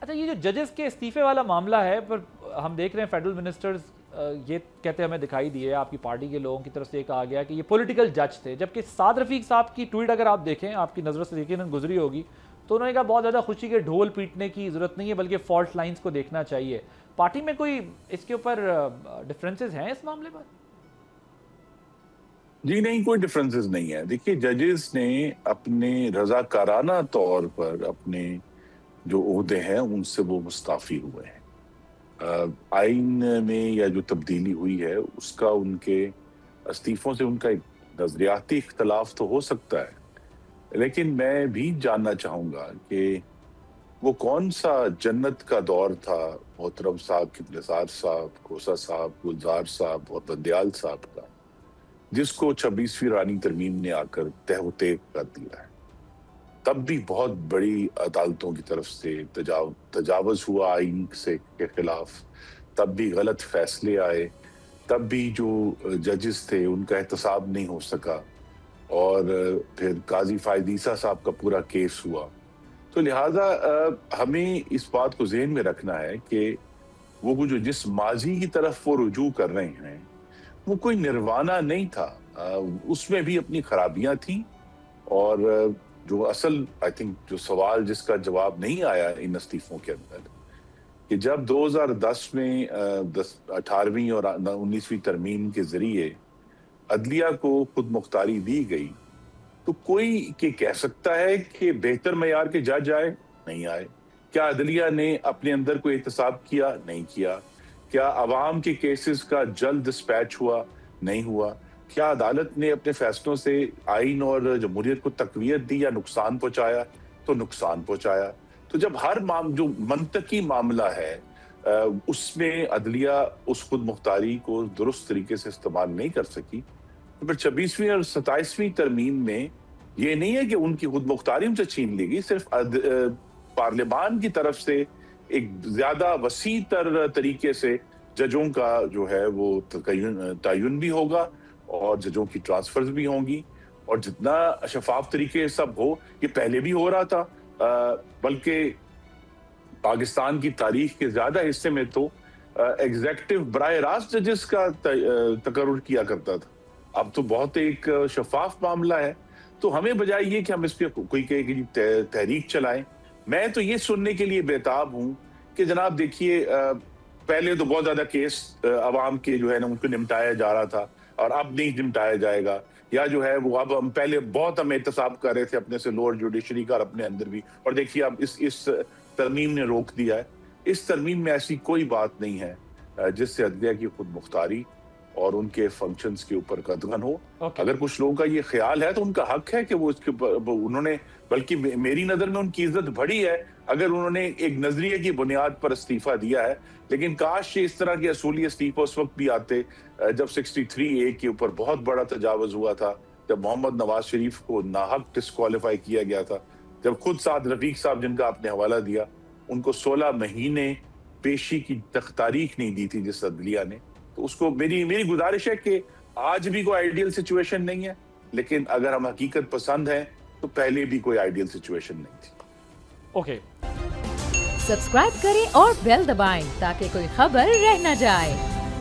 اچھا یہ جو ججز کے استعفے والا معاملہ ہے پر ہم دیکھ رہے ہیں فیڈرل منسٹرز یہ کہتے ہمیں دکھائی دیے آپ کی پارٹی کے لوگوں کی طرف سے یہ کہا گیا کہ یہ پولیٹیکل جج تھے، جبکہ سعد رفیق صاحب کی ٹویٹ اگر آپ دیکھیں آپ کی نظروں سے یقیناً گزری ہوگی تو انہوں نے کہا بہت زیادہ خوشی کے ڈھول پیٹنے کی ضرورت نہیں ہے بلکہ فالٹ لائنز کو دیکھنا چاہیے۔ پارٹی میں کوئی اس کے اوپر ڈفرینسز ہیں اس معاملے پر؟ جی نہیں، کوئی ڈفرینسز نہیں ہے۔ دیکھیے ججز نے اپنے رضاکارانہ طور پر اپنے جو عہدے ہیں ان سے وہ مستعفی ہوئے ہیں۔ آئین میں یا جو تبدیلی ہوئی ہے اس کا ان کے استعفوں سے ان کا ایک نظریاتی اختلاف تو ہو سکتا ہے، لیکن میں بھی جاننا چاہوں گا کہ وہ کون سا جنت کا دور تھا محترم صاحب نثار صاحب، کوسا صاحب، گلزار صاحب اور بندیال صاحب کا، جس کو 26ویں رانی ترمیم نے آ کر تہ و تیغ کر دیا ہے۔ تب بھی بہت بڑی عدالتوں کی طرف سے تجاوز ہوا آئین کے خلاف، تب بھی غلط فیصلے آئے، تب بھی جو ججز تھے ان کا احتساب نہیں ہو سکا، اور پھر قاضی فائد عیسیٰ صاحب کا پورا کیس ہوا۔ تو لہٰذا ہمیں اس بات کو ذہن میں رکھنا ہے کہ وہ جو جس ماضی کی طرف وہ رجوع کر رہے ہیں وہ کوئی نروانہ نہیں تھا، اس میں بھی اپنی خرابیاں تھیں، اور جو اصل جو سوال جس کا جواب نہیں آیا ان استعفوں کے اندر کہ جب 2010 میں 18ویں اور 19ویں ترمیم کے ذریعے عدلیہ کو خود مختاری دی گئی تو کوئی کہ کہہ سکتا ہے کہ بہتر معیار کے جج آئے؟ نہیں آئے۔ کیا عدلیہ نے اپنے اندر کوئی احتساب کیا؟ نہیں کیا۔ کیا عوام کے کیسز کا جلد ڈسپیچ ہوا؟ نہیں ہوا۔ کیا عدالت نے اپنے فیصلوں سے آئین اور جمہوریت کو تقویت دی یا نقصان پہنچایا؟ تو نقصان پہنچایا۔ تو جب ہر جو منطقی معاملہ ہے اس میں عدلیہ اس خود مختاری کو درست طریقے سے استعمال نہیں کر سکی، تو پھر 26ویں اور 27ویں ترمیم میں یہ نہیں ہے کہ ان کی خود مختاری ان سے چھین لی گئی، صرف پارلیمان کی طرف سے ایک زیادہ وسیع تر طریقے سے ججوں کا جو ہے وہ تعین بھی ہوگا اور ججوں کی ٹرانسفرز بھی ہوں گی، اور جتنا شفاف طریقے سب ہو، یہ پہلے بھی ہو رہا تھا، بلکہ پاکستان کی تاریخ کے زیادہ حصے میں تو ایگزیکٹو براہ راست ججز کا تقرر کیا کرتا تھا۔ اب تو بہت ایک شفاف معاملہ ہے، تو ہمیں بجائے یہ کہ ہم اس پہ کوئی کہے کہ تحریک چلائیں، میں تو یہ سننے کے لیے بیتاب ہوں کہ جناب دیکھیے پہلے تو بہت زیادہ کیس عوام کے جو ہے نا ان کو نمٹایا جا رہا تھا اور اب نہیں نمٹایا جائے گا، یا جو ہے وہ اب ہم پہلے بہت ہم احتساب کر رہے تھے اپنے سے لوور جوڈیشری کا اور اپنے اندر بھی، اور دیکھیے اب اس ترمیم نے روک دیا ہے۔ اس ترمیم میں ایسی کوئی بات نہیں ہے جس سے عدلیہ کی خود مختاری اور ان کے فنکشنز کے اوپر قدغن ہو۔ اگر کچھ لوگوں کا یہ خیال ہے تو ان کا حق ہے کہ وہ اس کے انہوں نے، بلکہ میری نظر میں ان کی عزت بڑھی ہے اگر انہوں نے ایک نظریے کی بنیاد پر استعفیٰ دیا ہے، لیکن کاش اس طرح کے اصولی استعفے اس وقت بھی آتے جب 63A کے اوپر بہت بڑا تجاوز ہوا تھا، جب محمد نواز شریف کو ناحق ڈسکوالیفائی کیا گیا تھا، جب خود سعد رفیق صاحب جن کا آپ نے حوالہ دیا ان کو 16 مہینے پیشی کی تاریخ نہیں دی تھی جس عدلیہ نے، تو اس کو میری گزارش ہے کہ آج بھی کوئی آئیڈیل سچویشن نہیں ہے، لیکن اگر ہم حقیقت پسند ہیں تو پہلے بھی کوئی آئیڈیل سچویشن نہیں تھی۔ اوکے، سبسکرائب کریں اور بیل دبائیں تاکہ کوئی خبر رہ نہ جائے۔